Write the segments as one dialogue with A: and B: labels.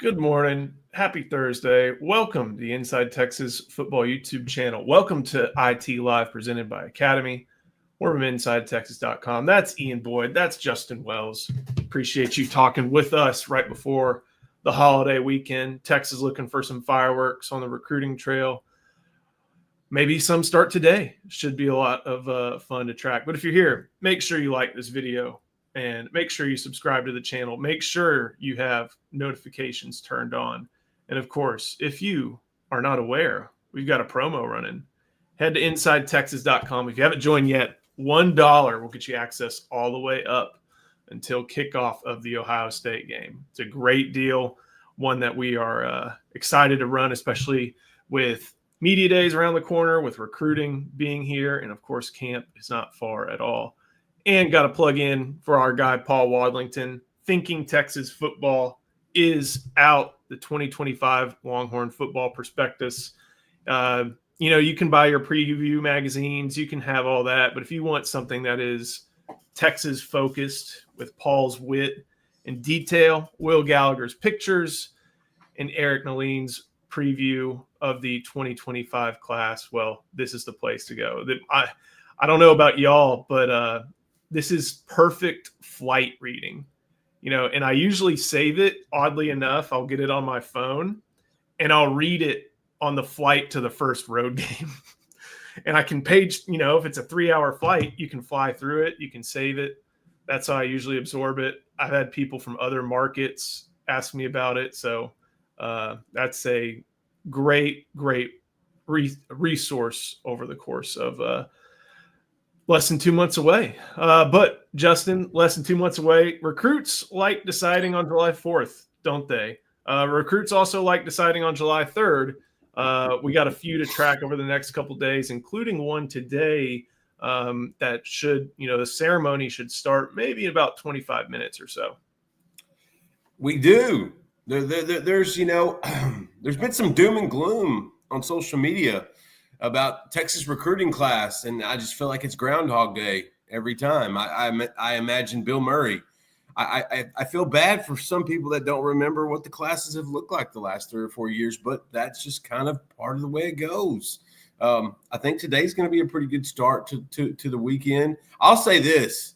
A: Good morning. Happy Thursday. Welcome to the Inside Texas Football YouTube channel. Welcome to IT Live presented by Academy. We're from InsideTexas.com. That's Ian Boyd. That's Justin Wells. Appreciate you talking with us right before the holiday weekend. Texas looking for some fireworks on the recruiting trail. Maybe some start today. Should be a lot of fun to track. But if you're here, make sure you like this video. And make sure you subscribe to the channel. Make sure you have notifications turned on. And of course, if you are not aware, we've got a promo running. Head to InsideTexas.com. If you haven't joined yet, $1 will get you access all the way up until kickoff of the Ohio State game. It's a great deal, one that we are excited to run, especially with media days around the corner, with recruiting being here, and of course, camp is not far at all. And got to plug in for our guy, Paul Wadlington. Thinking Texas Football is out, the 2025 Longhorn Football Prospectus. You can buy your preview magazines. You can have all that. But if you want something that is Texas-focused with Paul's wit and detail, Will Gallagher's pictures, and Eric Naline's preview of the 2025 class, well, this is the place to go. I don't know about y'all, but this is perfect flight reading, and I usually save it. Oddly enough, I'll get it on my phone and I'll read it on the flight to the first road game. And I can page, if it's a 3-hour flight, you can fly through it. You can save it. That's how I usually absorb it. I've had people from other markets ask me about it. So that's a great resource over the course of less than 2 months away. But Justin, less than 2 months away. Recruits like deciding on July 4th, don't they? Recruits also like deciding on July 3rd. We got a few to track over the next couple of days, including one today that should, the ceremony should start maybe in about 25 minutes or so.
B: We do. There's there's been some doom and gloom on social media about Texas recruiting class, and I just feel like it's Groundhog Day every time. I imagine Bill Murray. I feel bad for some people that don't remember what the classes have looked like the last 3 or 4 years, but that's just kind of part of the way it goes. I think today's going to be a pretty good start to the weekend. I'll say this: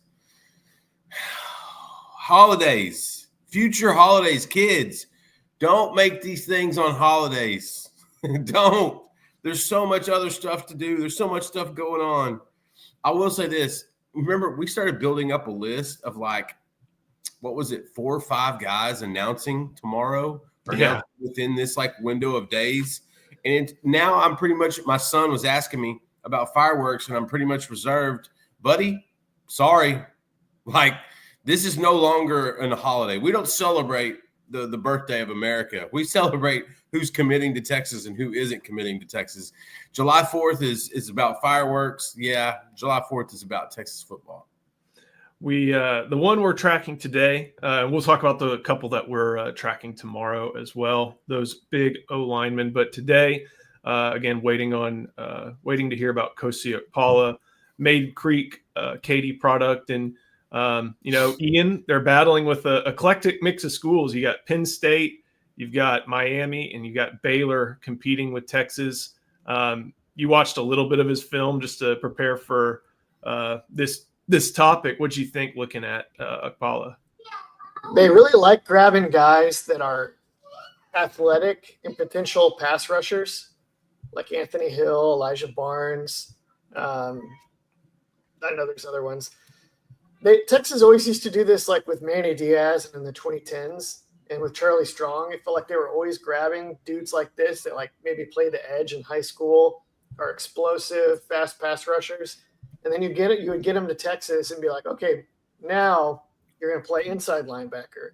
B: holidays, future holidays, kids, don't make these things on holidays. Don't. There's so much other stuff to do. There's so much stuff going on. I will say this. Remember, we started building up a list of 4 or 5 guys announcing tomorrow or announcing within this window of days. And now I'm pretty much, my son was asking me about fireworks and I'm pretty much reserved. Buddy, sorry. This is no longer a holiday. We don't celebrate the birthday of America. We celebrate who's committing to Texas and who isn't committing to Texas. July 4th is about fireworks. Yeah, July 4th is about Texas football.
A: The one we're tracking today, we'll talk about the couple that we're tracking tomorrow as well, those big O linemen. But today, again, waiting to hear about Kosi Okpala, Maid Creek, Katy product. And, Ian, they're battling with an eclectic mix of schools. You got Penn State, you've got Miami, and you got Baylor competing with Texas. You watched a little bit of his film just to prepare for this topic. What'd you think looking at Okpala?
C: They really like grabbing guys that are athletic and potential pass rushers, like Anthony Hill, Elijah Barnes. I know there's other ones. Texas always used to do this, with Manny Diaz in the 2010s and with Charlie Strong. It felt like they were always grabbing dudes like this that maybe play the edge in high school, are explosive, fast pass rushers. And then you would get them to Texas and be like, okay, now you're going to play inside linebacker.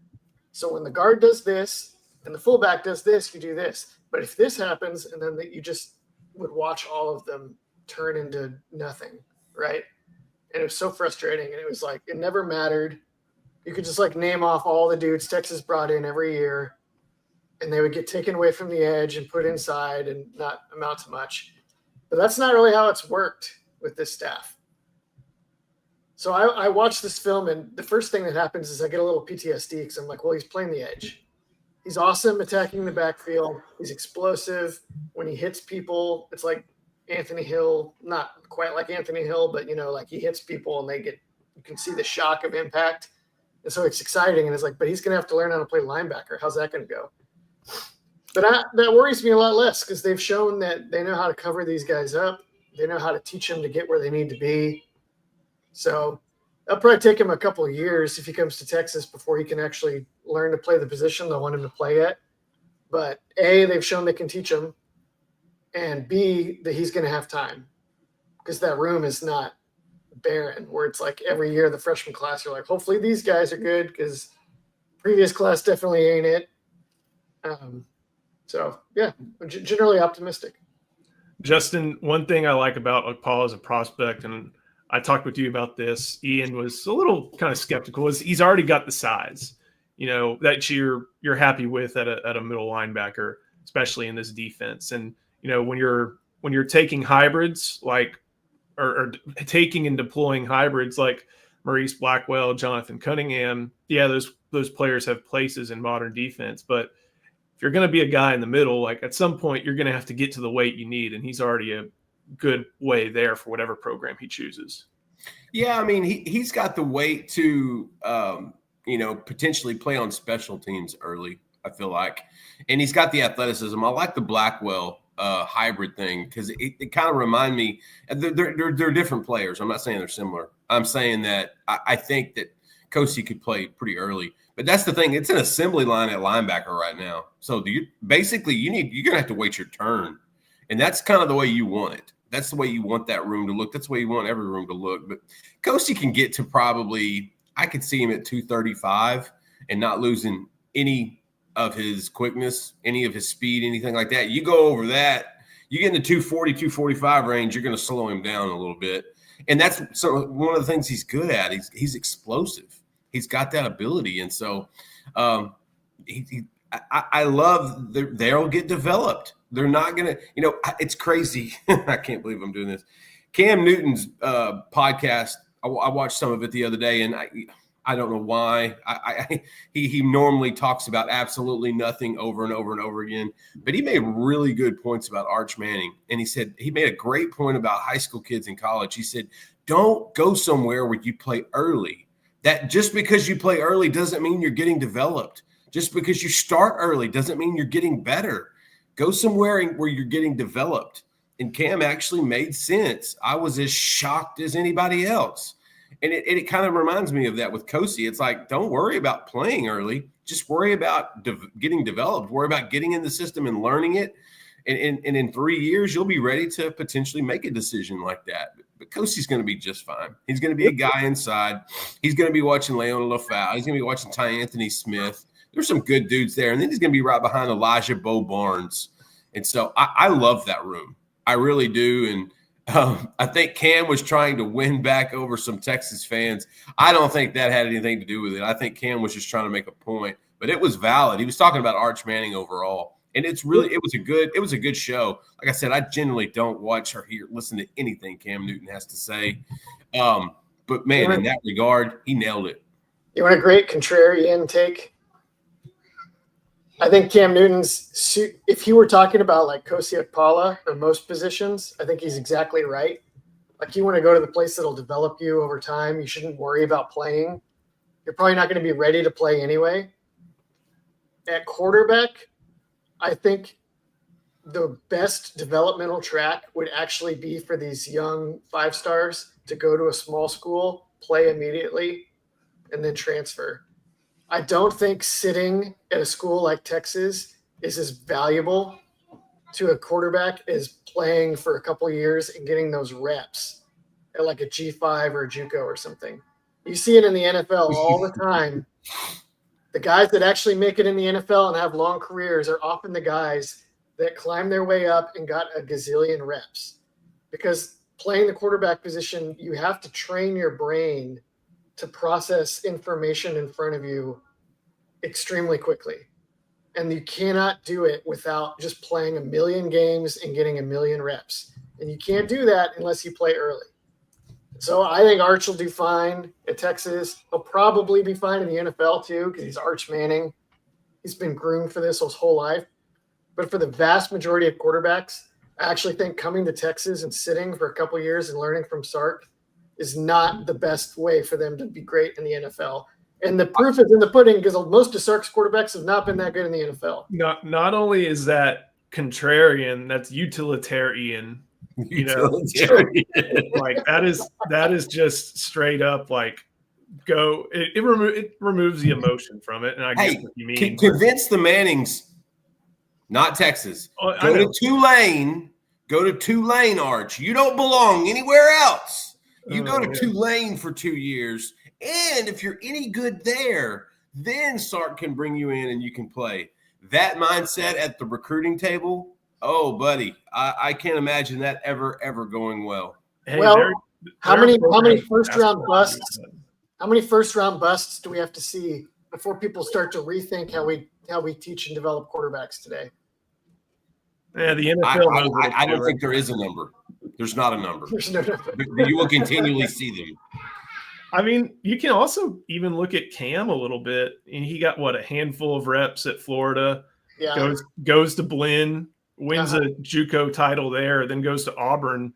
C: So when the guard does this and the fullback does this, you do this. But if this happens, and then you just would watch all of them turn into nothing, right? And it was so frustrating. And it was it never mattered. You could just name off all the dudes Texas brought in every year, and they would get taken away from the edge and put inside and not amount to much. But that's not really how it's worked with this staff. So I watched this film, and the first thing that happens is I get a little PTSD because I'm like, well, he's playing the edge. He's awesome attacking the backfield. He's explosive. When he hits people, it's like Anthony Hill, not quite like Anthony Hill, but like he hits people and you can see the shock of impact. And so it's exciting. And it's like, but he's going to have to learn how to play linebacker. How's that going to go? But that worries me a lot less because they've shown that they know how to cover these guys up. They know how to teach them to get where they need to be. So it'll probably take him a couple of years if he comes to Texas before he can actually learn to play the position they want him to play at. But A, they've shown they can teach him, and B, that he's going to have time because that room is not barren where it's like every year the freshman class are like, hopefully these guys are good because previous class definitely ain't it. So, yeah, I'm generally optimistic.
A: Justin, one thing I like about Paul as a prospect, and I talked with you about this, Ian was a little kind of skeptical, is he's already got the size, that you're happy with at a middle linebacker, especially in this defense. And, when you're taking hybrids or taking and deploying hybrids like Maurice Blackwell, Jonathan Cunningham, yeah, those players have places in modern defense, but if you're going to be a guy in the middle, like at some point you're going to have to get to the weight you need, and he's already a good way there for whatever program he chooses.
B: Yeah, I mean, he's got the weight to potentially play on special teams early, I feel like, and he's got the athleticism. I like the Blackwell hybrid thing because it kind of remind me they're different players. I'm not saying they're similar. I'm saying that I think that Kosi could play pretty early. But that's the thing. It's an assembly line at linebacker right now. So you're going to have to wait your turn. And that's kind of the way you want it. That's the way you want that room to look. That's the way you want every room to look. But Kosi can get to probably, I could see him at 235 and not losing any of his quickness, any of his speed, anything like that. You go over that, you get in the 240, 245 range, you're going to slow him down a little bit. And that's one of the things he's good at. He's explosive. He's got that ability. And so I love they'll get developed. They're not going to, it's crazy. I can't believe I'm doing this. Cam Newton's podcast, I watched some of it the other day, and I don't know why. He normally talks about absolutely nothing over and over and over again, but he made really good points about Arch Manning. And he made a great point about high school kids in college. He said, don't go somewhere where you play early. That just because you play early doesn't mean you're getting developed. Just because you start early doesn't mean you're getting better. Go somewhere where you're getting developed. And Cam actually made sense. I was as shocked as anybody else. And it kind of reminds me of that with Kosi. It's like, don't worry about playing early. Just worry about getting developed. Worry about getting in the system and learning it. And in 3 years, you'll be ready to potentially make a decision like that. But Kosi's going to be just fine. He's going to be a guy inside. He's going to be watching Leon LaFau. He's going to be watching Ty Anthony Smith. There's some good dudes there. And then he's going to be right behind Elijah Bo Barnes. And so I love that room. I really do. And I think Cam was trying to win back over some Texas fans. I don't think that had anything to do with it. I think Cam was just trying to make a point. But it was valid. He was talking about Arch Manning overall. And it was a good show. Like I said, I generally don't watch or listen to anything Cam Newton has to say. But man, in that regard, he nailed it.
C: You want a great contrarian take? I think Cam Newton's, if he were talking about like Kosi Akpala or most positions, I think he's exactly right. Like you want to go to the place that'll develop you over time. You shouldn't worry about playing. You're probably not going to be ready to play anyway. At quarterback, I think the best developmental track would actually be for these young 5-stars to go to a small school, play immediately, and then transfer. I don't think sitting at a school like Texas is as valuable to a quarterback as playing for a couple of years and getting those reps at like a G5 or a JUCO or something. You see it in the NFL all the time. The guys that actually make it in the NFL and have long careers are often the guys that climb their way up and got a gazillion reps. Because playing the quarterback position, you have to train your brain to process information in front of you extremely quickly. And you cannot do it without just playing a million games and getting a million reps. And you can't do that unless you play early. So I think Arch will do fine at Texas. He'll probably be fine in the NFL too because he's Arch Manning. he's been groomed for this his whole life. But for the vast majority of quarterbacks, I actually think coming to Texas and sitting for a couple of years and learning from Sark is not the best way for them to be great in the NFL. And the proof is in the pudding because most of Sark's quarterbacks have not been that good in the NFL.
A: Not only is that contrarian, that's utilitarian. You know, like that is just straight up like go. It removes the emotion from it, and I get what you mean.
B: Convince the Mannings, not Texas. Go to Tulane. Go to Tulane, Arch. You don't belong anywhere else. You go to Tulane for 2 years, and if you're any good there, then Sark can bring you in and you can play. That mindset at the recruiting table, oh, buddy, I can't imagine that ever going well.
A: Hey,
C: well, how many first round busts? How many first round busts do we have to see before people start to rethink how we teach and develop quarterbacks today?
A: Yeah, the NFL.
B: I don't think there is a number. There's not a number.
C: There's no number.
B: You will continually see them.
A: I mean, you can also even look at Cam a little bit, and he got a handful of reps at Florida.
C: Yeah.
A: Goes to Blinn, wins a JUCO title there, then goes to Auburn,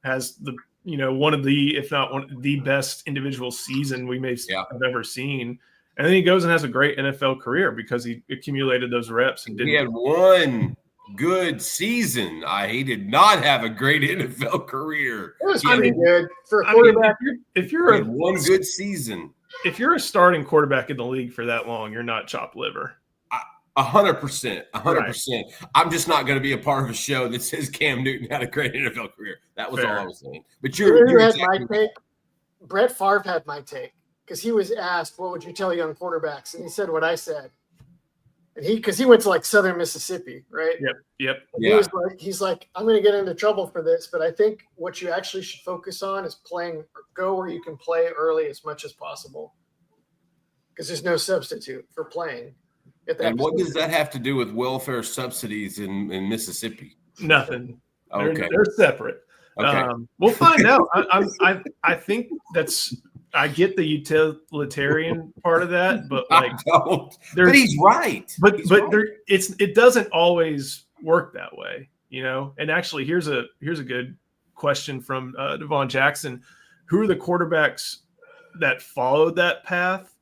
A: has the one of the, if not one of the best individual season we may have ever seen, and then he goes and has a great NFL career because he accumulated those reps and
B: he had one good season. He did not have a great NFL career.
C: It was pretty good for a quarterback.
A: If you're
B: one good season,
A: if you're a starting quarterback in the league for that long, you're not chopped liver.
B: 100%. I'm just not going to be a part of a show that says Cam Newton had a great NFL career. That was all I was saying. But you're
C: had my take. Brett Favre had my take because he was asked, "What would you tell young quarterbacks?" And he said what I said. And because he went to Southern Mississippi, right?
A: Yep.
C: Yeah. He's like, I'm going to get into trouble for this, but I think what you actually should focus on is go where you can play early as much as possible, because there's no substitute for playing.
B: And what does that have to do with welfare subsidies in Mississippi?
A: Nothing.
B: Okay,
A: they're separate.
B: Okay,
A: we'll find out. I think I get the utilitarian part of that, but
B: but he's right.
A: But it doesn't always work that way, And actually, here's a good question from Devon Jackson. Who are the quarterbacks that followed that path?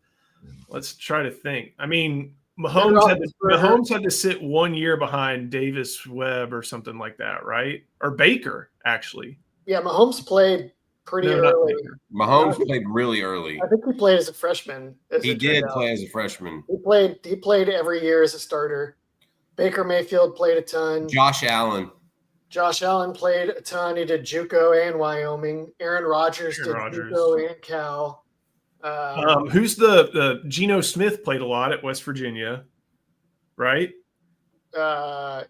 A: Let's try to think. I mean, Mahomes had to sit 1 year behind Davis Webb or something like that, right? Or Baker, actually.
C: Yeah, Mahomes played pretty early.
B: Mahomes played really early.
C: I think he played as a freshman.
B: He did play as a freshman.
C: He played every year as a starter. Baker Mayfield played a ton.
B: Josh Allen
C: played a ton. He did JUCO and Wyoming. Aaron Rodgers did JUCO and Cal.
A: Who's the Geno Smith played a lot at West Virginia, right?
B: I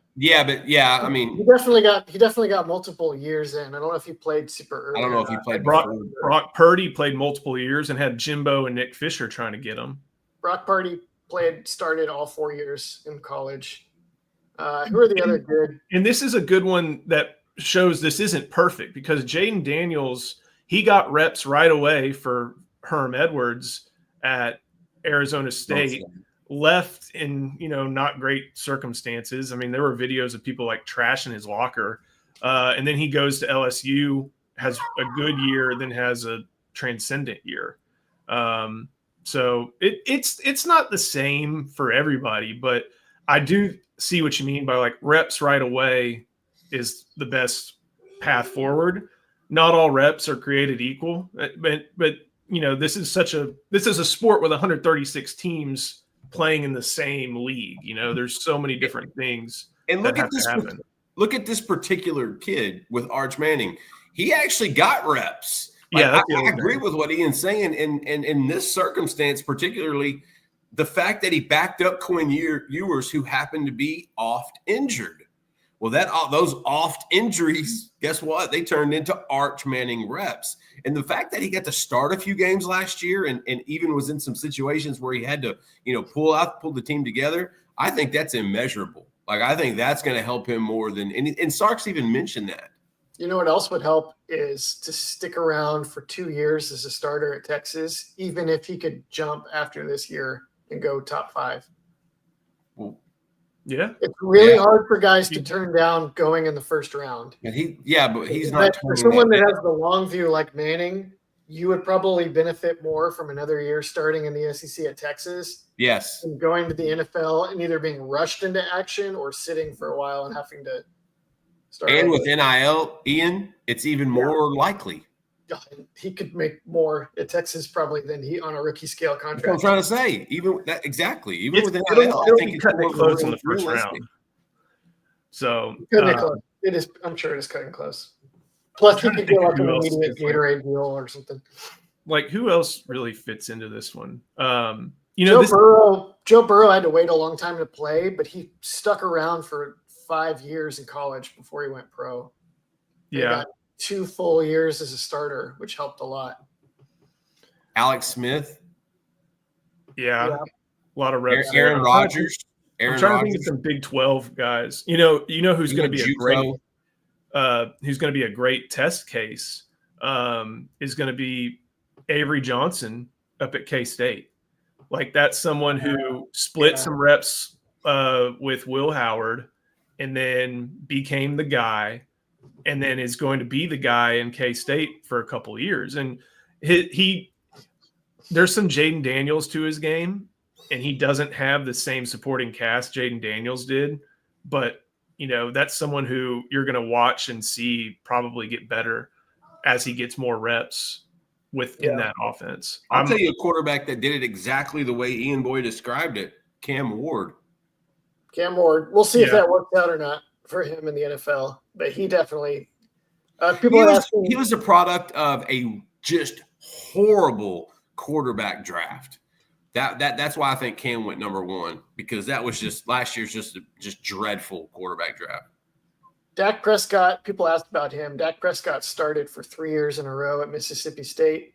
B: mean,
C: he definitely got multiple years in. I don't know if he played super early.
B: I don't know if he played.
A: Brock Purdy played multiple years and had Jimbo and Nick Fisher trying to get him.
C: Brock Purdy started all 4 years in college. Who are the other good?
A: And this is a good one that shows this isn't perfect because Jaden Daniels, he got reps right away for Herm Edwards at Arizona State. Left in not great circumstances. I mean, there were videos of people trashing his locker, and then he goes to LSU, has a good year, then has a transcendent year. So it's not the same for everybody, but I do see what you mean by reps right away is the best path forward. Not all reps are created equal, but this is a sport with 136 teams playing in the same league. There's so many different things.
B: And look at this particular kid with Arch Manning. He actually got reps. I agree with what Ian's saying. And in this circumstance, particularly the fact that he backed up Quinn Ewers, who happened to be oft injured. Well, those oft injuries, guess what? They turned into Arch Manning reps. And the fact that he got to start a few games last year and even was in some situations where he had to, pull the team together, I think that's immeasurable. I think that's going to help him more than any. And Sark's even mentioned that.
C: You know what else would help is to stick around for 2 years as a starter at Texas, even if he could jump after this year and go top 5.
A: Yeah.
C: It's really hard for guys to turn down going in the first round.
B: But he's not
C: But for
B: turning
C: someone
B: that
C: that
B: down.
C: has the long view like Manning, you would probably benefit more from another year starting in the SEC at Texas
B: Yes.
C: than going to the NFL and either being rushed into action or sitting for a while and having to start.
B: And with NIL, Ian, it's even more likely.
C: He could make more at Texas probably than he on a rookie scale
B: That's what I'm
C: contract.
B: trying to say. Even with that, exactly. Even with NIL,
A: It'll
B: I think
A: be
B: it's
A: cutting
B: more
A: it close in the first
B: realistic.
A: round. So
C: It is. I'm sure it is cutting close. Plus, he could get like an immediate Gatorade deal or something.
A: Like, who else really fits into this one?
C: Joe Burrow had to wait a long time to play, but he stuck around for 5 years in college before he went pro. He got 2 full years as a starter, which helped a lot.
B: Alex Smith.
A: Yeah. A lot of reps.
B: Aaron Rodgers.
A: I'm trying to think of some Big 12 guys. You know who's going to be a great test case is going to be Avery Johnson up at K-State. Like, that's someone who split some reps with Will Howard and then became the guy, and then is going to be the guy in K-State for a couple of years. And there's some Jaden Daniels to his game, and he doesn't have the same supporting cast Jaden Daniels did. But, that's someone who you're going to watch and see probably get better as he gets more reps within that offense.
B: I'll tell you a quarterback that did it exactly the way Ian Boyd described it, Cam Ward.
C: We'll see if that works out or not for him in the NFL. But he definitely
B: he was a product of a just horrible quarterback draft. That's why I think Cam went number 1, because that was just last year's just dreadful quarterback draft.
C: Dak Prescott, people asked about him. Dak Prescott started for 3 years in a row at Mississippi State.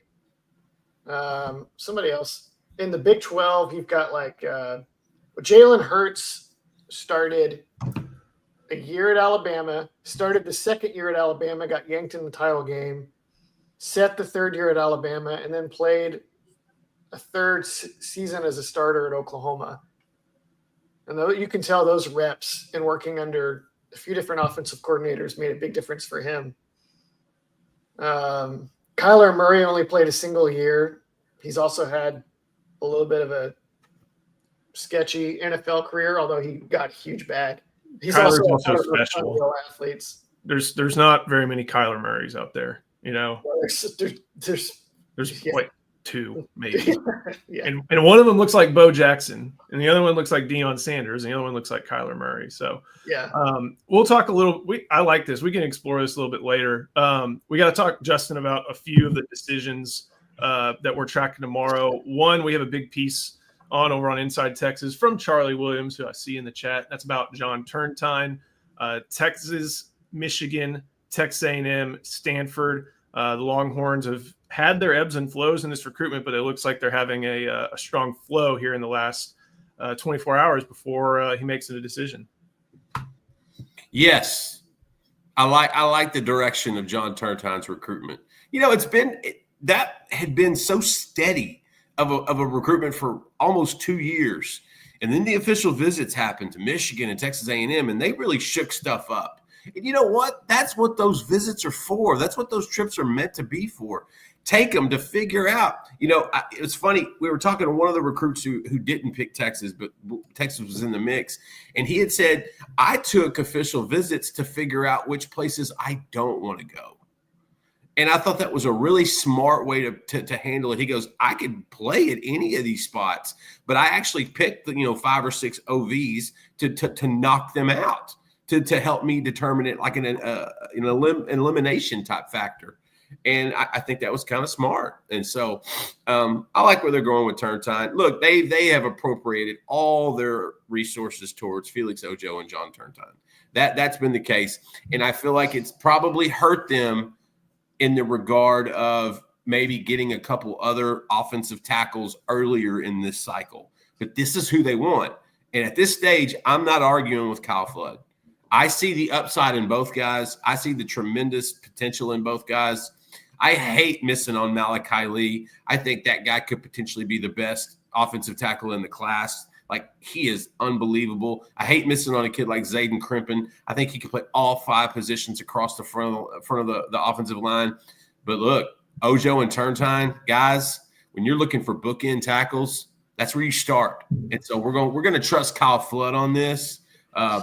C: Somebody else in the Big 12, you've got Jalen Hurts started a year at Alabama, started the second year at Alabama, got yanked in the title game, set the third year at Alabama, and then played a third season as a starter at Oklahoma. And you can tell those reps and working under a few different offensive coordinators made a big difference for him. Kyler Murray only played a single year. He's also had a little bit of a sketchy NFL career, although he got a huge bag. He's
A: Kyler's
C: also
A: special.
C: Athletes.
A: There's not very many Kyler Murrays out there, There's like 2 maybe. And one of them looks like Bo Jackson, and the other one looks like Deion Sanders, and the other one looks like Kyler Murray. So we'll talk a little. I like this. We can explore this a little bit later. We got to talk, Justin, about a few of the decisions that we're tracking tomorrow. One, we have a big piece over on Inside Texas from Charlie Williams, who I see in the chat. That's about John Turntine, Texas, Michigan, Texas A&M, Stanford. The Longhorns have had their ebbs and flows in this recruitment, but it looks like they're having a strong flow here in the last 24 hours before he makes a decision.
B: Yes, I like the direction of John Turntine's recruitment. That had been so steady of a recruitment for almost 2 years, and then the official visits happened to Michigan and Texas A&M, and they really shook stuff up. And you know what? That's what those visits are for. That's what those trips are meant to be for. Take them to figure out. It's funny. We were talking to one of the recruits who didn't pick Texas, but Texas was in the mix. And he had said, I took official visits to figure out which places I don't want to go. And I thought that was a really smart way to handle it. He goes, I could play at any of these spots, but I actually picked 5 or 6 OVs to knock them out, to help me determine it like an elimination type factor. And I think that was kind of smart. And so I like where they're going with Turntine. Look, they have appropriated all their resources towards Felix Ojo and John Turntine. That's been the case. And I feel like it's probably hurt them in the regard of maybe getting a couple other offensive tackles earlier in this cycle. But this is who they want. And at this stage, I'm not arguing with Kyle Flood. I see the upside in both guys. I see the tremendous potential in both guys. I hate missing on Malachi Lee. I think that guy could potentially be the best offensive tackle in the class Like, he is unbelievable. I hate missing on a kid like Zayden Crimpin. I think he can play all 5 positions across the front of the offensive line. But look, Ojo and Turntine, guys, when you're looking for bookend tackles, that's where you start. And so we're going to trust Kyle Flood on this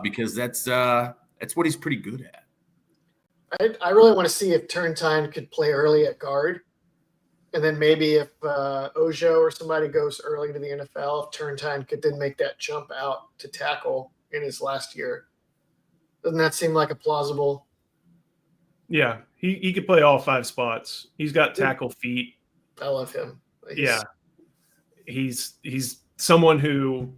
B: because that's what he's pretty good at.
C: I really want to see if Turntine could play early at guard. And then maybe if Ojo or somebody goes early to the NFL, if Turntine could then make that jump out to tackle in his last year. Doesn't that seem like a plausible?
A: Yeah, he could play all 5 spots. He's got tackle feet.
C: I love him.
A: He's someone who,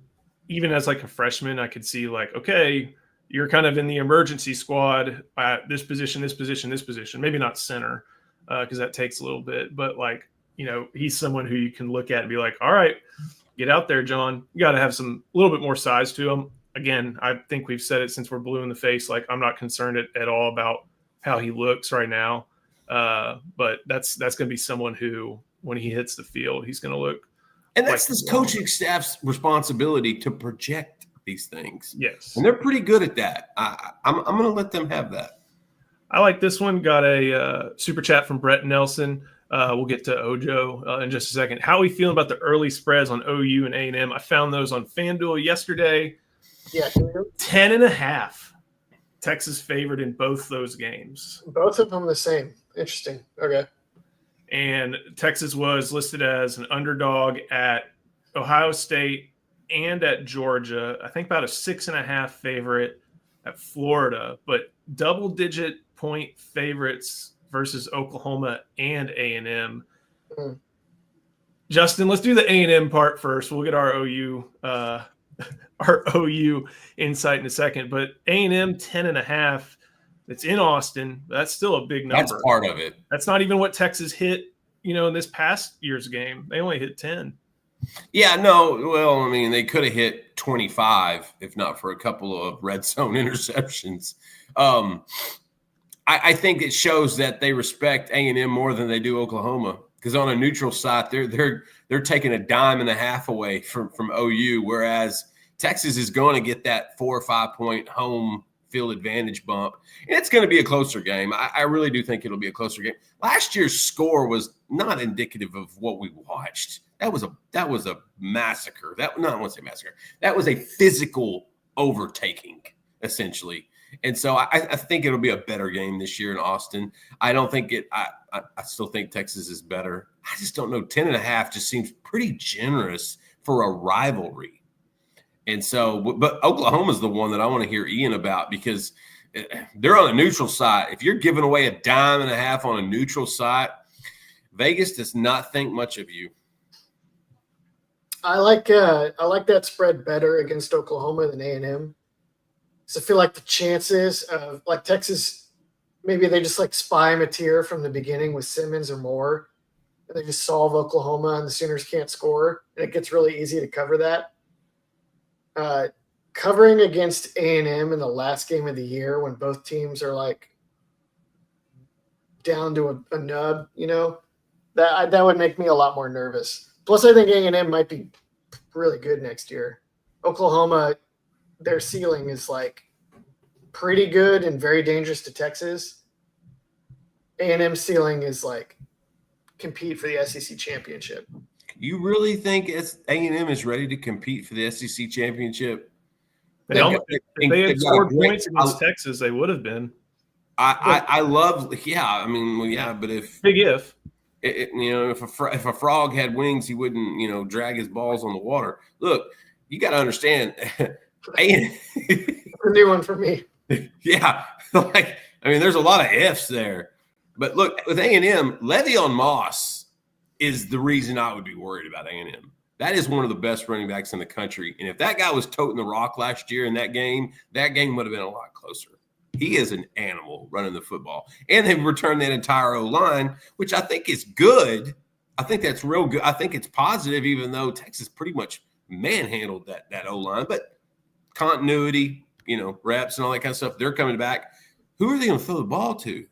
A: even as like a freshman, I could see like, okay, you're kind of in the emergency squad at this position. Maybe not center, because that takes a little bit, but like, he's someone who you can look at and be like, all right, get out there, John. You got to have a little bit more size to him. Again, I think we've said it since we're blue in the face. Like, I'm not concerned at all about how he looks right now. But that's going to be someone who, when he hits the field, he's going to look.
B: And that's this coaching staff's responsibility to project these things.
A: Yes.
B: And they're pretty good at that. I'm going to let them have that.
A: I like this one. Got a super chat from Brett Nelson. We'll get to Ojo in just a second. How are we feeling about the early spreads on OU and A&M? I found those on FanDuel yesterday.
C: Yeah.
A: 10.5. Texas favored in both those games.
C: Both of them the same. Interesting. Okay.
A: And Texas was listed as an underdog at Ohio State and at Georgia. I think about a 6.5 favorite at Florida, but double-digit point favorites versus Oklahoma and A&M. Justin, let's do the A&M part first. We'll get our OU insight in a second. But A&M 10.5. It's in Austin. That's still a big number.
B: That's part of it.
A: That's not even what Texas hit, in this past year's game. They only hit 10.
B: Yeah, no. Well, I mean, they could have hit 25 if not for a couple of red zone interceptions. I think it shows that they respect A&M more than they do Oklahoma, because on a neutral site, they're taking a dime and a half away from OU, whereas Texas is going to get that 4 or 5 point home field advantage bump, and it's going to be a closer game. I really do think it'll be a closer game. Last year's score was not indicative of what we watched. That was a massacre. I want to say massacre. That was a physical overtaking, essentially. And so I think it'll be a better game this year in Austin. I don't think it. I still think Texas is better. I just don't know. 10.5 just seems pretty generous for a rivalry. And so, but Oklahoma's the one that I want to hear Ian about, because they're on a neutral site. If you're giving away a dime and a half on a neutral site, Vegas does not think much of you.
C: I like that spread better against Oklahoma than A&M. So I feel like the chances of, like, Texas, maybe they just like spy Mateer from the beginning with Simmons or Moore, and they just solve Oklahoma and the Sooners can't score, and it gets really easy to cover that. Covering against A&M in the last game of the year when both teams are like down to a nub, that would make me a lot more nervous. Plus, I think A&M might be really good next year. Oklahoma, their ceiling is like pretty good and very dangerous to Texas. A&M ceiling is like compete for the SEC championship.
B: You really think A&M is ready to compete for the SEC championship?
A: If they had scored points against Texas, they would have been.
B: I love, but if
A: big if.
B: If a frog had wings, he wouldn't, drag his balls on the water. Look, you got to understand.
C: A new one for me.
B: Yeah, there's a lot of ifs there. But look, with A&M, Le'Veon Moss is the reason I would be worried about A&M. That is one of the best running backs in the country. And if that guy was toting the rock last year in that game would have been a lot closer. He is an animal running the football. And they've returned that entire O-line, which I think is good. I think that's real good. I think it's positive, even though Texas pretty much manhandled that O-line. But continuity, reps and all that kind of stuff, they're coming back. Who are they going to throw the ball to?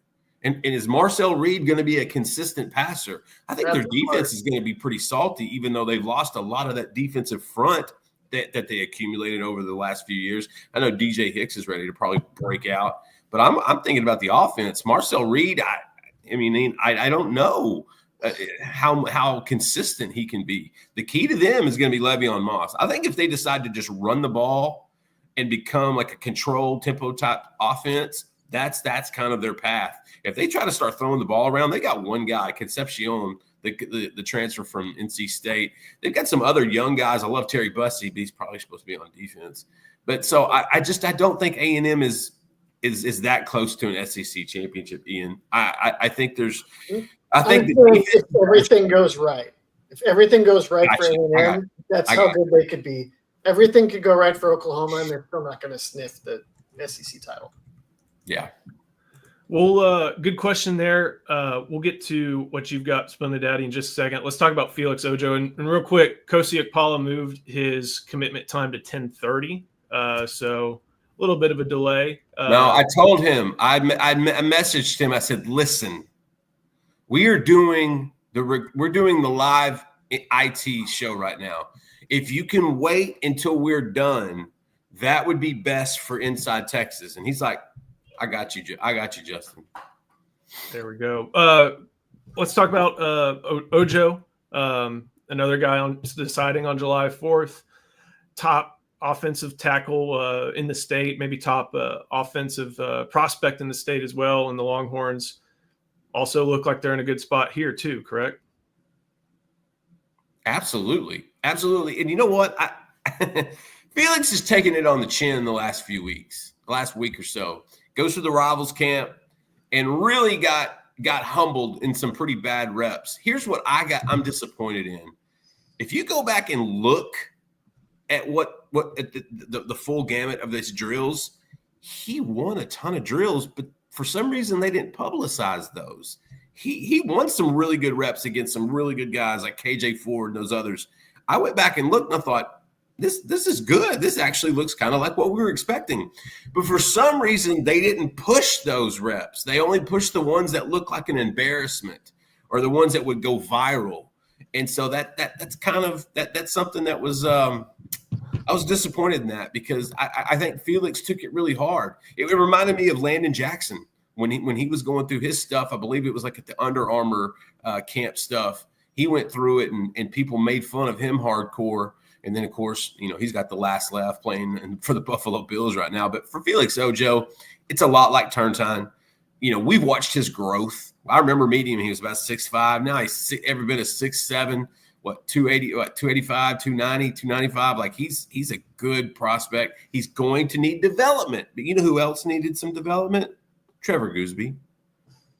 B: And is Marcel Reed going to be a consistent passer? I think their defense is going to be pretty salty, even though they've lost a lot of that defensive front that they accumulated over the last few years. I know DJ Hicks is ready to probably break out, but I'm thinking about the offense. Marcel Reed, I don't know how consistent he can be. The key to them is going to be Le'Veon Moss. I think if they decide to just run the ball and become like a controlled tempo type offense, that's kind of their path. If they try to start throwing the ball around, they got one guy, Concepcion, the transfer from NC State. They've got some other young guys. I love Terry Bussey, but he's probably supposed to be on defense. But so I don't think A&M is that close to an SEC championship, Ian. I think there's – I think
C: if everything goes right. If everything goes right for A&M, that's how good they could be. Everything could go right for Oklahoma, and they're still not going to sniff the SEC title.
B: Yeah.
A: Well, good question there. We'll get to what you've got, Spin the Daddy, in just a second. Let's talk about Felix Ojo. And real quick, Kosi Akpala moved his commitment time to 10:30, so a little bit of a delay.
B: No, I told him. I messaged him. I said, listen, we're doing the live IT show right now. If you can wait until we're done, that would be best for Inside Texas. And he's like, I got you, Justin.
A: There we go. Let's talk about Ojo, another guy deciding on July 4th. Top offensive tackle in the state, maybe top offensive prospect in the state as well. And the Longhorns also look like they're in a good spot here too, correct?
B: Absolutely. And you know what? Felix has taken it on the chin the last week or so. Goes to the Rivals camp and really got humbled in some pretty bad reps. Here's what I'm disappointed in. If you go back and look at what the full gamut of these drills, he won a ton of drills, but for some reason they didn't publicize those. He won some really good reps against some really good guys like KJ Ford and those others. I went back and looked and I thought, this is good. This actually looks kind of like what we were expecting. But for some reason, they didn't push those reps. They only pushed the ones that look like an embarrassment or the ones that would go viral. And so that's kind of that's something that was I was disappointed in that because I think Felix took it really hard. It reminded me of Landon Jackson when he was going through his stuff. I believe it was like at the Under Armour camp stuff. He went through it and people made fun of him hardcore. And then, of course, he's got the last laugh playing for the Buffalo Bills right now. But for Felix Ojo, it's a lot like Turntine. We've watched his growth. I remember meeting him. He was about 6'5". Now he's every bit of 6'7", 280, 285, 290, 295. Like he's a good prospect. He's going to need development. But you know who else needed some development? Trevor Gooseby.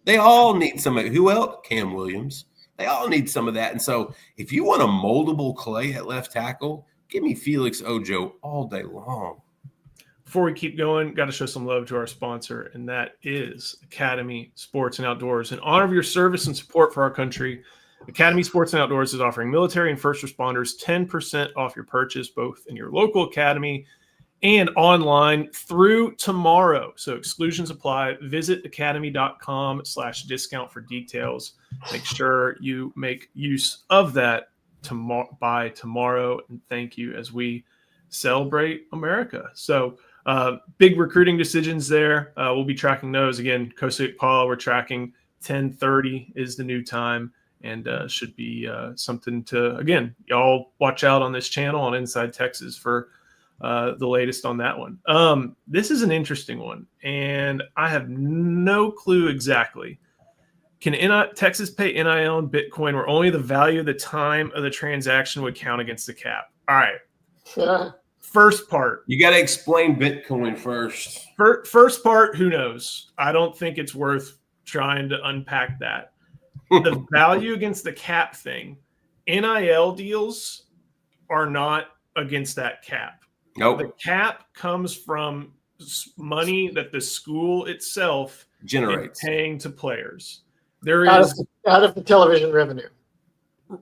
B: They all need some. Who else? Cam Williams. They all need some of that. And so if you want a moldable clay at left tackle, give me Felix Ojo all day long.
A: Before we keep going, got to show some love to our sponsor, and that is Academy Sports and Outdoors. In honor of your service and support for our country, Academy Sports and Outdoors is offering military and first responders 10% off your purchase, both in your local academy and online through tomorrow. So exclusions apply. Visit academy.com/discount for details. Make sure you make use of that by tomorrow. And thank you as we celebrate America. So big recruiting decisions there. We'll be tracking those. Again, Kosi Akpala, we're tracking 10:30 is the new time. And should be something to, again, y'all watch out on this channel on Inside Texas for the latest on that one. This is an interesting one, and I have no clue exactly. Can Texas pay NIL in Bitcoin where only the value of the time of the transaction would count against the cap? All right. First part.
B: You got to explain Bitcoin first.
A: First part, who knows? I don't think it's worth trying to unpack that. The value against the cap thing, NIL deals are not against that cap.
B: Nope.
A: The cap comes from money that the school itself
B: generates,
A: is paying to players. There
C: out
A: is
C: out of the television revenue,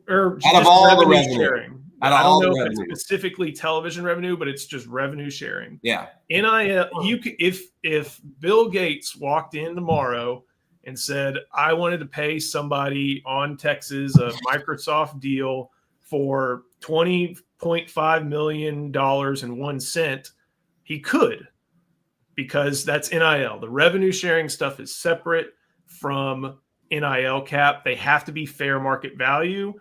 A: or
B: out of all the revenue
A: sharing.
B: I
A: don't know if it's specifically television revenue, but it's just revenue sharing.
B: Yeah.
A: NIL. You could, if Bill Gates walked in tomorrow and said, I wanted to pay somebody on Texas a Microsoft deal for $20.5 million and 1 cent, he could, because that's NIL. The revenue sharing stuff is separate from NIL cap. They have to be fair market value,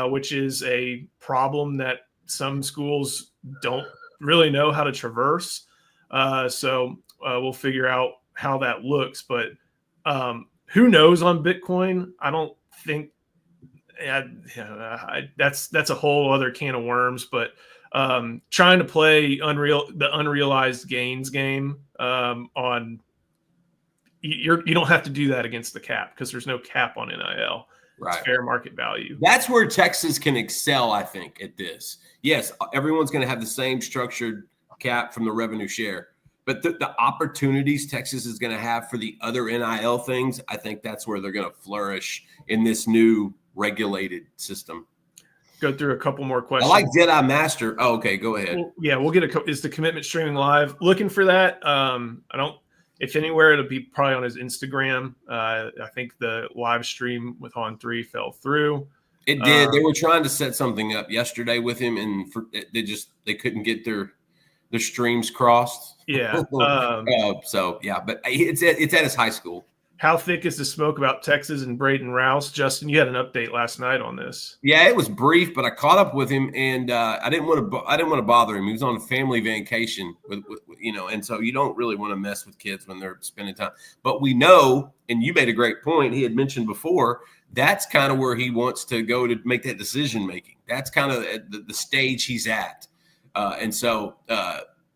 A: which is a problem that some schools don't really know how to traverse. So we'll figure out how that looks. But who knows on Bitcoin? I don't think that's a whole other can of worms. But trying to play the unrealized gains game on you don't have to do that against the cap, because there's no cap on NIL.
B: Right.
A: It's fair market value.
B: That's where Texas can excel, I think, at this. Yes, everyone's going to have the same structured cap from the revenue share, but the opportunities Texas is going to have for the other NIL things, I think that's where they're going to flourish in this new regulated system.
A: Go through a couple more questions.
B: I like Jedi Master. Oh, okay, go ahead.
A: We'll get is the commitment streaming live? Looking for that. If anywhere, it'll be probably on his Instagram. I think the live stream with On3 fell through.
B: It did. They were trying to set something up yesterday with him, and they couldn't get their streams crossed.
A: Yeah.
B: But it's at his high school.
A: How thick is the smoke about Texas and Braden Rouse? Justin, you had an update last night on this.
B: Yeah, it was brief, but I caught up with him, and I didn't want to bother him. He was on a family vacation, with and so you don't really want to mess with kids when they're spending time. But we know, and you made a great point. He had mentioned before, that's kind of where he wants to go to make that decision making. That's kind of the stage he's at, and so.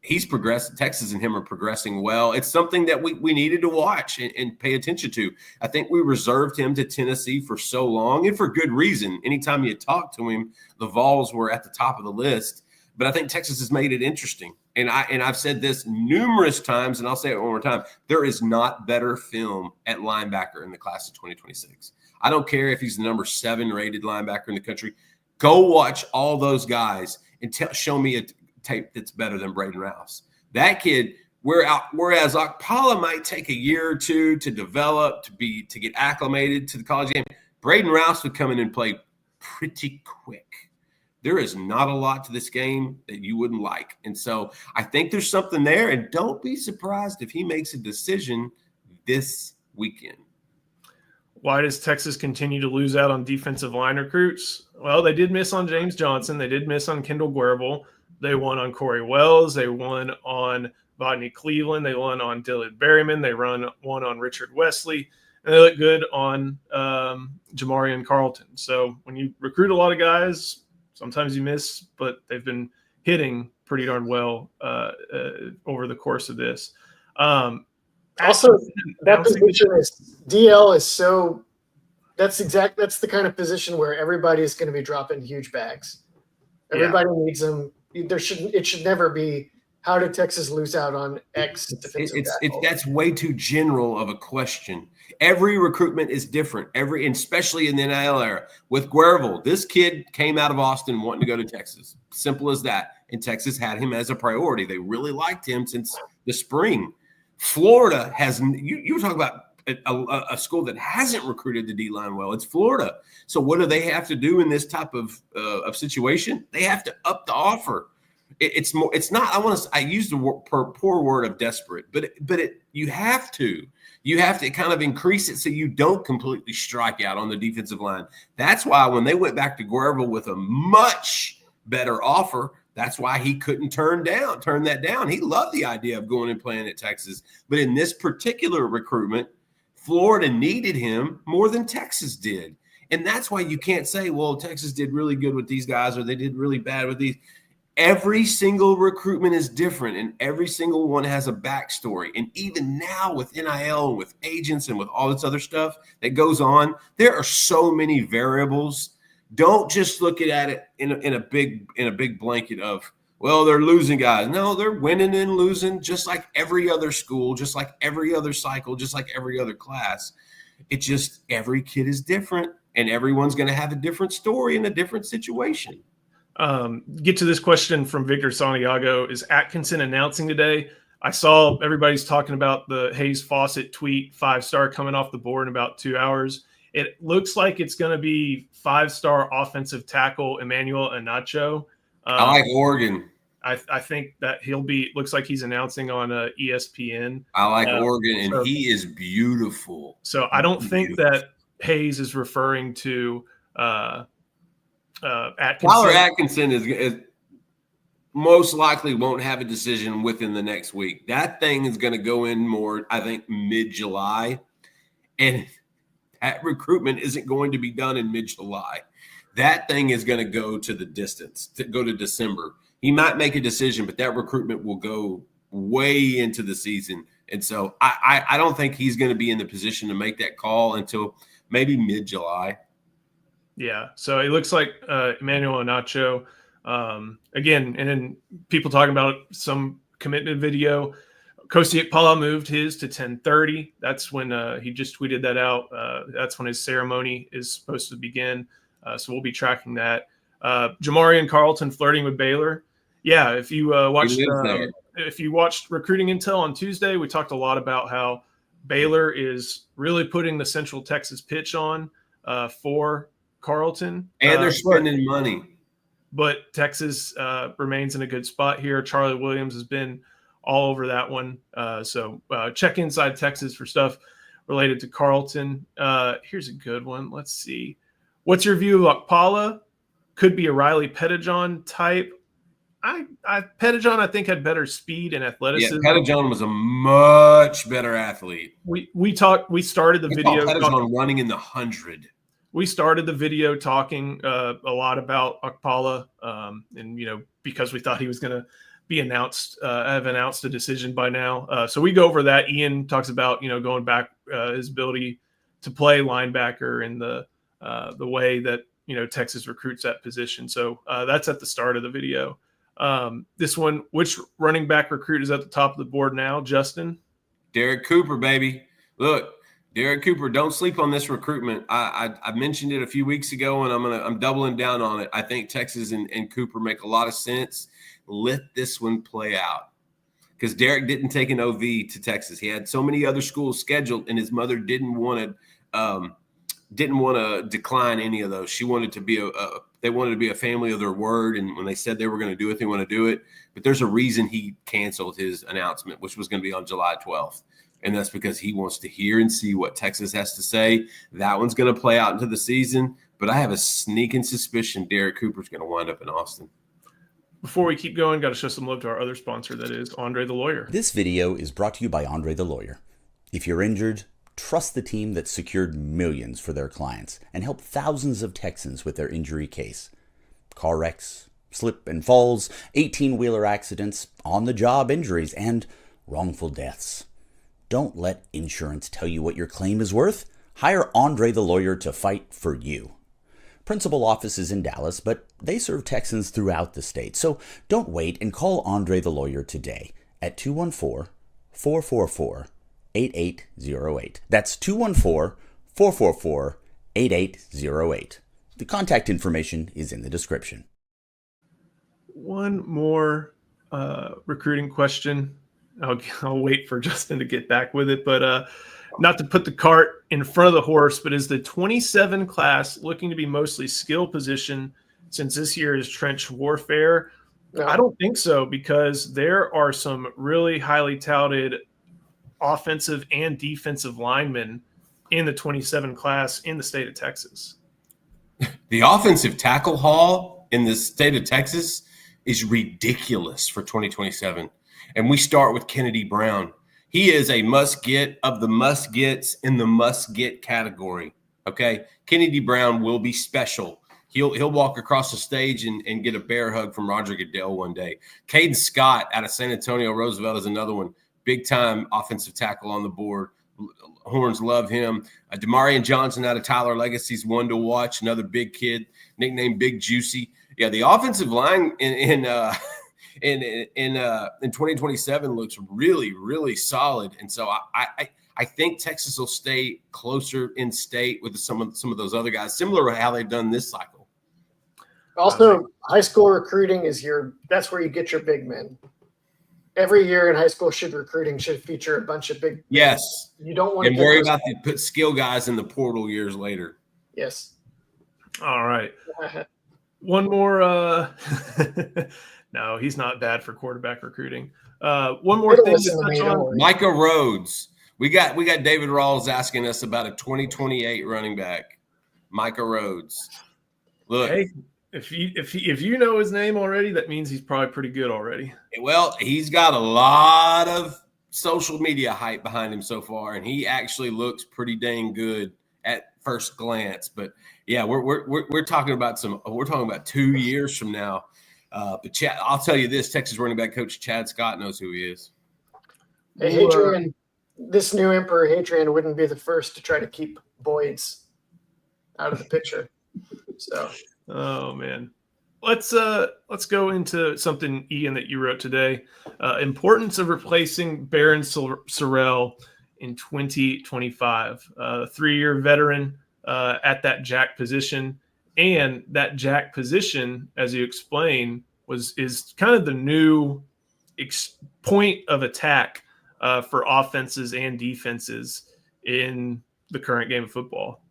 B: He's progressed. Texas and him are progressing well. It's something that we needed to watch and pay attention to. I think we reserved him to Tennessee for so long, and for good reason. Anytime you talk to him, the Vols were at the top of the list. But I think Texas has made it interesting. And I've said this numerous times, and I'll say it one more time. There is not better film at linebacker in the class of 2026. I don't care if he's the number 7 rated linebacker in the country. Go watch all those guys and show me a tape that's better than Braden Rouse. That kid, whereas Okpala might take a year or two to develop, to get acclimated to the college game, Braden Rouse would come in and play pretty quick. There is not a lot to this game that you wouldn't like. And so I think there's something there, and don't be surprised if he makes a decision this weekend.
A: Why does Texas continue to lose out on defensive line recruits? Well, they did miss on James Johnson. They did miss on Kendall Guerville. They won on Corey Wells. They won on Bodney Cleveland. They won on Dylan Berryman. They won on Richard Wesley. And they look good on Jamarian Carlton. So when you recruit a lot of guys, sometimes you miss, but they've been hitting pretty darn well over the course of this.
C: Also, that position is DL is so that's the kind of position where everybody is going to be dropping huge bags. Everybody needs them. It should never be, how did Texas lose out on X defensive tackle?
B: That's way too general of a question. Every recruitment is different. Especially in the NIL era. With Guerville, this kid came out of Austin wanting to go to Texas. Simple as that. And Texas had him as a priority. They really liked him since the spring. Florida has you were talking about a school that hasn't recruited the D-line well. It's Florida. So what do they have to do in this type of situation? They have to up the offer. It's more. It's not. I use the poor word of desperate, but you have to kind of increase it so you don't completely strike out on the defensive line. That's why when they went back to Guerville with a much better offer, that's why he couldn't turn that down. He loved the idea of going and playing at Texas, but in this particular recruitment, Florida needed him more than Texas did. And that's why you can't say, well, Texas did really good with these guys or they did really bad with these. Every single recruitment is different, and every single one has a backstory. And even now with NIL and with agents and with all this other stuff that goes on, there are so many variables. Don't just look at it in a big blanket of, well, they're losing guys. No, they're winning and losing just like every other school, just like every other cycle, just like every other class. It's just every kid is different, and everyone's going to have a different story in a different situation.
A: Get to this question from Victor Santiago. Is Atkinson announcing today? I saw everybody's talking about the Hayes Fawcett tweet, 5-star coming off the board in about 2 hours. It looks like it's going to be 5-star offensive tackle Emmanuel Anacho.
B: I like Oregon.
A: I think that looks like he's announcing on ESPN.
B: I like Oregon, and he is beautiful.
A: So I don't think that Hayes is referring to Atkinson.
B: Tyler Atkinson is most likely won't have a decision within the next week. That thing is going to go in more, I think, mid-July. And that recruitment isn't going to be done in mid-July. That thing is going to go to the distance, to go to December. He might make a decision, but that recruitment will go way into the season. And so I don't think he's going to be in the position to make that call until maybe mid-July.
A: Yeah. So it looks like Emmanuel Anacho, again, and then people talking about some commitment video. Kosi Ekpala moved his to 10:30. That's when he just tweeted that out. That's when his ceremony is supposed to begin. So we'll be tracking that. Jamarian Carlton flirting with Baylor. Yeah, if you watched Recruiting Intel on Tuesday, we talked a lot about how Baylor is really putting the Central Texas pitch on for Carlton.
B: And they're spending money.
A: But Texas remains in a good spot here. Charlie Williams has been all over that one. So check Inside Texas for stuff related to Carlton. Here's a good one. Let's see. What's your view of Akpala? Could be a Riley Pettijohn type. Pettijohn, I think, had better speed and athleticism.
B: Yeah, Pettijohn was a much better athlete.
A: We started the video.
B: Pettijohn running in the 100.
A: We started the video talking a lot about Akpala, and because we thought he was going to be have announced a decision by now. So we go over that. Ian talks about going back his ability to play linebacker and the way that Texas recruits that position. So that's at the start of the video. This one, which running back recruit is at the top of the board now, Justin?
B: Derek Cooper, baby. Look, Derek Cooper, don't sleep on this recruitment. I mentioned it a few weeks ago, and I'm doubling down on it. I think Texas and Cooper make a lot of sense. Let this one play out, because Derek didn't take an OV to Texas. He had so many other schools scheduled, and his mother didn't want to decline any of those. She wanted to be they wanted to be a family of their word, and when they said they were going to do it, they want to do it. But there's a reason he canceled his announcement, which was going to be on July 12th. And that's because he wants to hear and see what Texas has to say. That one's going to play out into the season, but I have a sneaking suspicion Derek Cooper's going to wind up in Austin.
A: Before we keep going, got to show some love to our other sponsor, that is Andre the Lawyer.
D: This video is brought to you by Andre the Lawyer. If you're injured, trust the team that secured millions for their clients and helped thousands of Texans with their injury case. Car wrecks, slip and falls, 18-wheeler accidents, on-the-job injuries, and wrongful deaths. Don't let insurance tell you what your claim is worth. Hire Andre the Lawyer to fight for you. Principal office is in Dallas, but they serve Texans throughout the state. So don't wait and call Andre the Lawyer today at 214-444-8808. That's 214-444-8808. The contact information is in the description.
A: One more recruiting question. I'll wait for Justin to get back with it, but not to put the cart in front of the horse, but is the 27 class looking to be mostly skill position since this year is trench warfare? No. I don't think so, because there are some really highly touted offensive and defensive linemen in the 27 class in the state of Texas.
B: The offensive tackle haul in the state of Texas is ridiculous for 2027. And we start with Kennedy Brown. He is a must-get of the must-gets in the must-get category, okay? Kennedy Brown will be special. He'll walk across the stage and get a bear hug from Roger Goodell one day. Caden Scott out of San Antonio Roosevelt is another one. Big-time offensive tackle on the board. Horns love him. Demarion Johnson out of Tyler Legacy is one to watch, another big kid, nicknamed Big Juicy. Yeah, the offensive line in 2027 looks really, really solid. And so I think Texas will stay closer in state with some of those other guys, similar to how they've done this cycle.
C: Also, high school recruiting is that's where you get your big men. every year in high school recruiting should feature a bunch of big.
B: Yes.
C: You don't want to
B: and worry about put skill guys in the portal years later.
C: Yes.
A: All right. One more. No, he's not bad for quarterback recruiting. One more thing to touch on.
B: Micah Rhodes. We got David Rawls asking us about a 2028 running back. Micah Rhodes. Look,
A: hey, if you know his name already, that means he's probably pretty good already.
B: Well, he's got a lot of social media hype behind him so far, and he actually looks pretty dang good at first glance. But yeah, we're talking about 2 years from now. But Chad, I'll tell you this: Texas running back coach Chad Scott knows who he is.
C: Hey, Hadrian, this new Emperor Hadrian wouldn't be the first to try to keep Boyd's out of the picture. So,
A: oh man, let's go into something, Ian, that you wrote today. Importance of replacing Barron Sorrell in 2025. 3-year veteran at that jack position, and that jack position, as you explained, is kind of the new point of attack for offenses and defenses in the current game of football.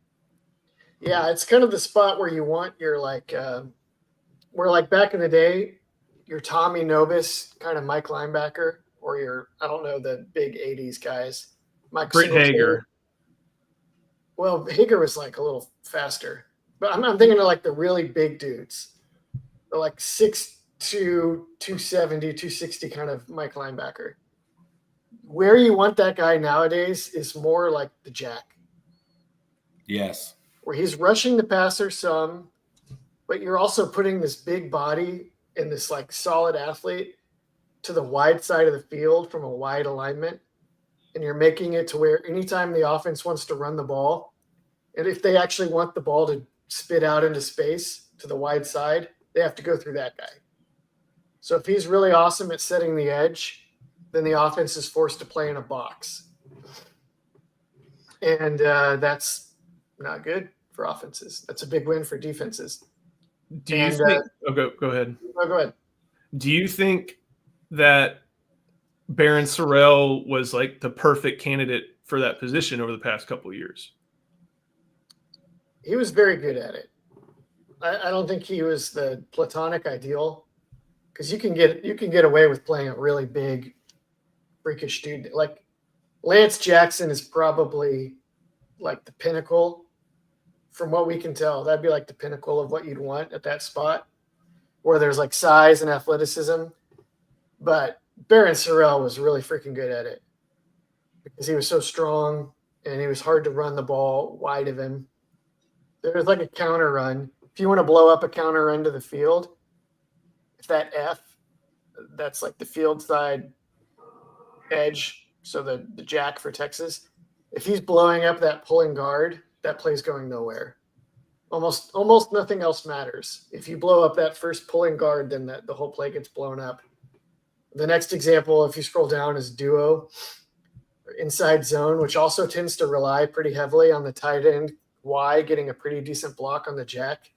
C: Yeah, it's kind of the spot where you want your where like back in the day, your Tommy Nobis kind of Mike linebacker, or your, I don't know, the big 80s guys. Mike
A: Britt Hager.
C: Well, Hager was like a little faster, but I'm thinking of like the really big dudes. They're like 6'2", 270, 260 kind of Mike linebacker. Where you want that guy nowadays is more like the jack.
B: Yes.
C: Where he's rushing the passer some, but you're also putting this big body and this like solid athlete to the wide side of the field from a wide alignment. And you're making it to where anytime the offense wants to run the ball, and if they actually want the ball to spit out into space to the wide side, they have to go through that guy. So if he's really awesome at setting the edge, then the offense is forced to play in a box. And that's not good for offenses. That's a big win for defenses.
A: Do you think? Go ahead.
C: No, go ahead.
A: Do you think that Barron Sorrell was like the perfect candidate for that position over the past couple of years?
C: He was very good at it. I don't think he was the platonic ideal, because you can get away with playing a really big, freakish dude. Like Lance Jackson is probably like the pinnacle. From what we can tell, that'd be like the pinnacle of what you'd want at that spot, where there's like size and athleticism. But Barron Sorrell was really freaking good at it because he was so strong and he was hard to run the ball wide of him. There's like a counter run. If you want to blow up a counter run to the field, if that F, that's like the field side edge, so the jack for Texas, if he's blowing up that pulling guard, that play's going nowhere. Almost nothing else matters. If you blow up that first pulling guard, then the whole play gets blown up. The next example, if you scroll down, is duo or inside zone, which also tends to rely pretty heavily on the tight end Y getting a pretty decent block on the jack.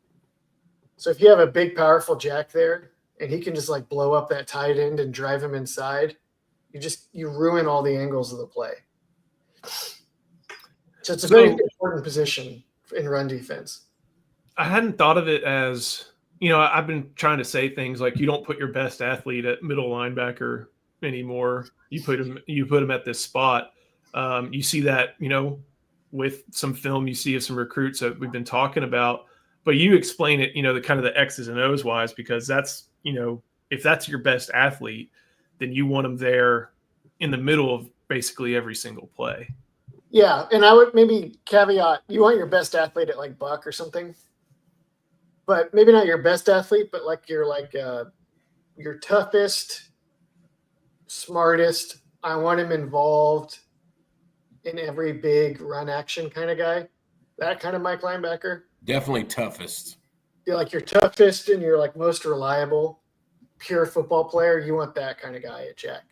C: So if you have a big, powerful jack there, and he can just like blow up that tight end and drive him inside, you ruin all the angles of the play. So it's a very important position in run defense.
A: I hadn't thought of it as, I've been trying to say things like you don't put your best athlete at middle linebacker anymore. You put him at this spot. You see that, with some film you see of some recruits that we've been talking about, but you explain it, the kind of the X's and O's wise, because that's, if that's your best athlete, then you want them there in the middle of basically every single play.
C: Yeah, and I would maybe caveat, you want your best athlete at like Buck or something, but maybe not your best athlete, but like your toughest, smartest. I want him involved in every big run action kind of guy. That kind of Mike linebacker.
B: Definitely toughest.
C: You're like your toughest and you're like most reliable, pure football player. You want that kind of guy at Jack.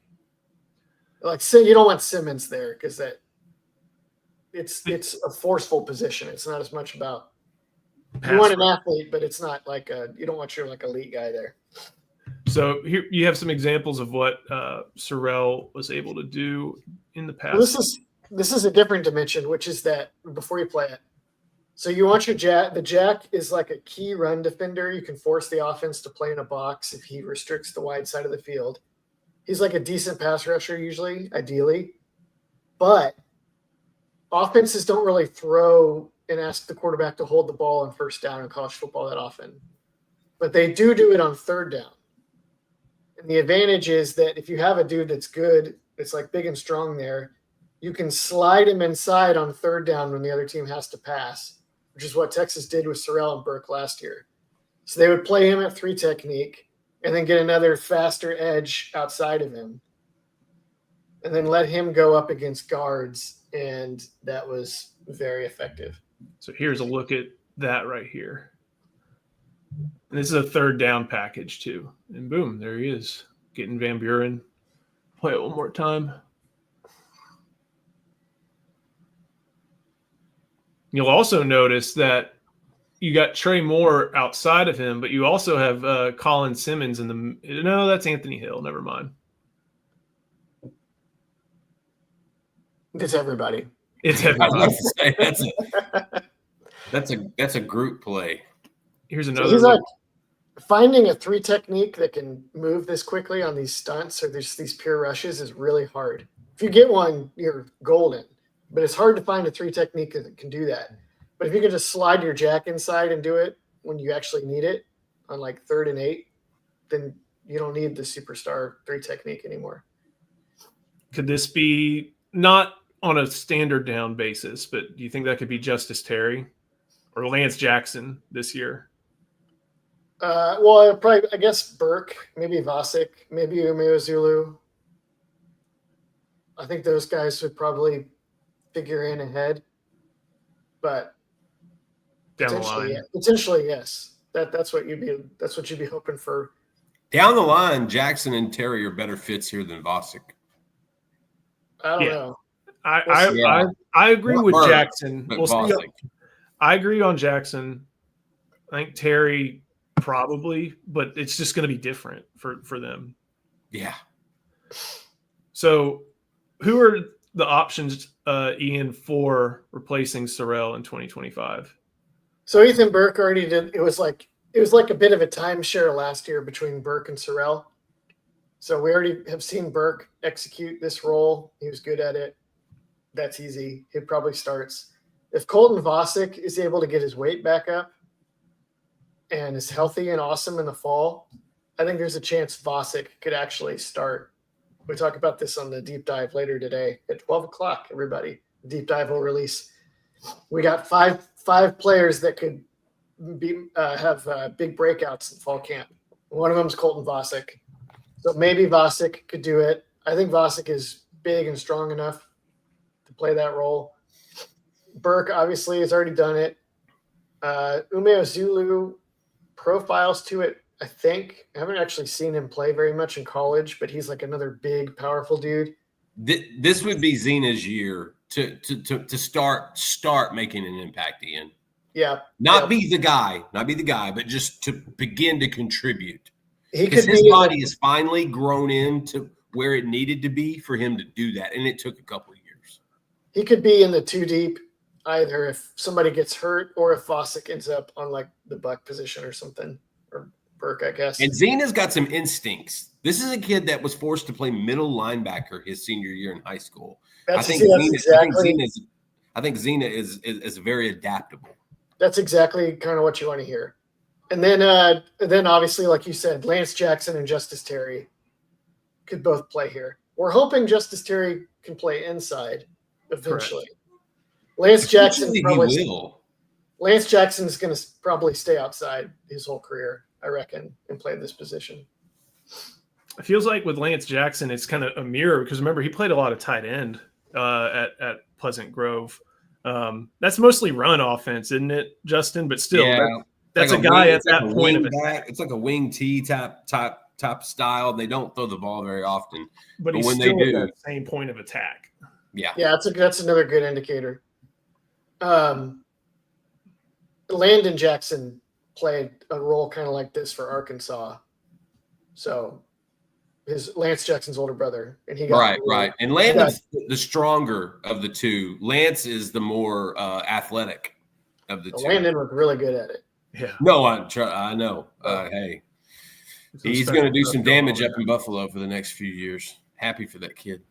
C: Like, so you don't want Simmons there because it's a forceful position. It's not as much about you want an athlete, but it's not like you don't want your like elite guy there.
A: So here you have some examples of what Sorrell was able to do in the past.
C: Well, this is a different dimension, which is that before you play it. So you want your jack. The jack is like a key run defender. You can force the offense to play in a box if he restricts the wide side of the field. He's like a decent pass rusher usually, ideally. But offenses don't really throw and ask the quarterback to hold the ball on first down in college football that often. But they do it on third down. And the advantage is that if you have a dude that's good, that's like big and strong there, you can slide him inside on third down when the other team has to pass, which is what Texas did with Sorrell and Burke last year. So they would play him at 3 technique and then get another faster edge outside of him and then let him go up against guards. And that was very effective.
A: So here's a look at that right here. And this is a third down package too. And boom, there he is, getting Van Buren. Play it one more time. You'll also notice that you got Trey Moore outside of him, but you also have Colin Simmons in the – no, that's Anthony Hill. Never mind.
C: It's everybody.
A: It's
B: I was
A: everybody.
B: about to say, that's a group play.
A: Here's
C: So
A: another
C: he's
A: one.
C: like finding a 3 technique that can move this quickly on these stunts or these pure rushes is really hard. If you get one, you're golden. But it's hard to find a 3 technique that can do that. But if you can just slide your jack inside and do it when you actually need it on like 3rd and 8, then you don't need the superstar 3 technique anymore.
A: Could this be not on a standard down basis, but do you think that could be Justice Terry or Lance Jackson this year?
C: Well, probably, I guess Burke, maybe Vasek, maybe Umeo Zulu. I think those guys would probably figure in ahead, but
A: Down the line.
C: potentially yes. That's what you'd be hoping for.
B: Down the line, Jackson and Terry are better fits here than Vasek.
C: I don't know.
A: I agree with
B: Burke,
A: Jackson.
B: but
A: We'll see.
B: Vasek.
A: I agree on Jackson. I think Terry probably, but it's just going to be different for them.
B: Yeah.
A: So who are the options, Ian, for replacing Sorrell in 2025?
C: So Ethan Burke already did. It was like a bit of a timeshare last year between Burke and Sorrell. So we already have seen Burke execute this role. He was good at it. That's easy. He probably starts. If Colton Vasek is able to get his weight back up and is healthy and awesome in the fall, I think there's a chance Vasek could actually start. We talk about this on the deep dive later today at 12 o'clock, everybody. The deep dive will release. We got five players that could have big breakouts in fall camp. One of them is Colton Vasek. So maybe Vasek could do it. I think Vasek is big and strong enough to play that role. Burke obviously has already done it. Umeo Zulu profiles to it, I think. I haven't actually seen him play very much in college, but he's like another big, powerful dude.
B: This would be Zena's year to start making an impact, Ian.
C: Yeah.
B: Not be the guy, but just to begin to contribute.
C: Because
B: his body is finally grown into where it needed to be for him to do that, and it took a couple of years.
C: He could be in the 2 deep either if somebody gets hurt or if Vasek ends up on like the buck position or something, or Burke, I guess.
B: And Zena's got some instincts. This is a kid that was forced to play middle linebacker his senior year in high school. I think Zena is very adaptable.
C: That's exactly kind of what you want to hear. And then obviously, like you said, Lance Jackson and Justice Terry could both play here. We're hoping Justice Terry can play inside eventually.
A: Correct.
C: Lance Jackson
B: will.
C: Lance Jackson is going to probably stay outside his whole career, I reckon, and play this position.
A: It feels like with Lance Jackson, it's kind of a mirror because remember he played a lot of tight end at Pleasant Grove. That's mostly run offense, isn't it, Justin? But still, that's like a guy at that point of attack.
B: It's like a wing T type style. They don't throw the ball very often,
A: but he's
B: when
A: still
B: they do,
A: at that same point of attack.
B: Yeah,
C: that's another good indicator. Landon Jackson played a role kind of like this for Arkansas. So Lance Jackson's older brother, and he got
B: right. And Landon's the stronger of the two. Lance is the more athletic of the two.
C: Landon was really good at it.
A: Yeah.
B: No, I know. Hey, he's going to do some damage up in Buffalo for the next few years. Happy for that kid.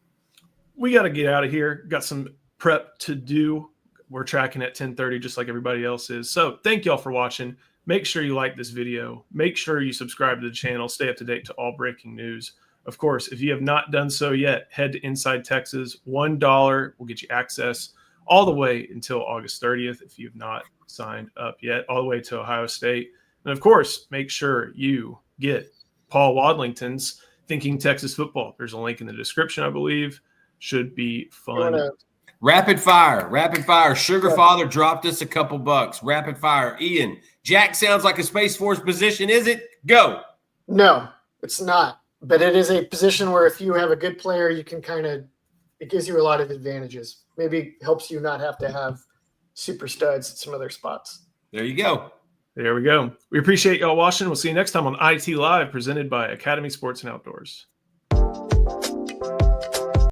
A: We got to get out of here. Got some prep to do. We're tracking at 10:30 just like everybody else is. So thank y'all for watching. Make sure you like this video. Make sure you subscribe to the channel. Stay up to date to all breaking news. Of course, if you have not done so yet, head to Inside Texas. $1 will get you access all the way until August 30th if you have not signed up yet, all the way to Ohio State. And of course, make sure you get Paul Wadlington's Thinking Texas Football. There's a link in the description, I believe. Should be fun.
B: Rapid fire. Sugar Father dropped us a couple bucks. Rapid fire. Ian, Jack sounds like a Space Force position. Is it? Go.
C: No, it's not. But it is a position where if you have a good player, you can it gives you a lot of advantages. Maybe helps you not have to have super studs at some other spots.
B: There you go.
A: There we go. We appreciate y'all watching. We'll see you next time on IT Live, presented by Academy Sports and Outdoors.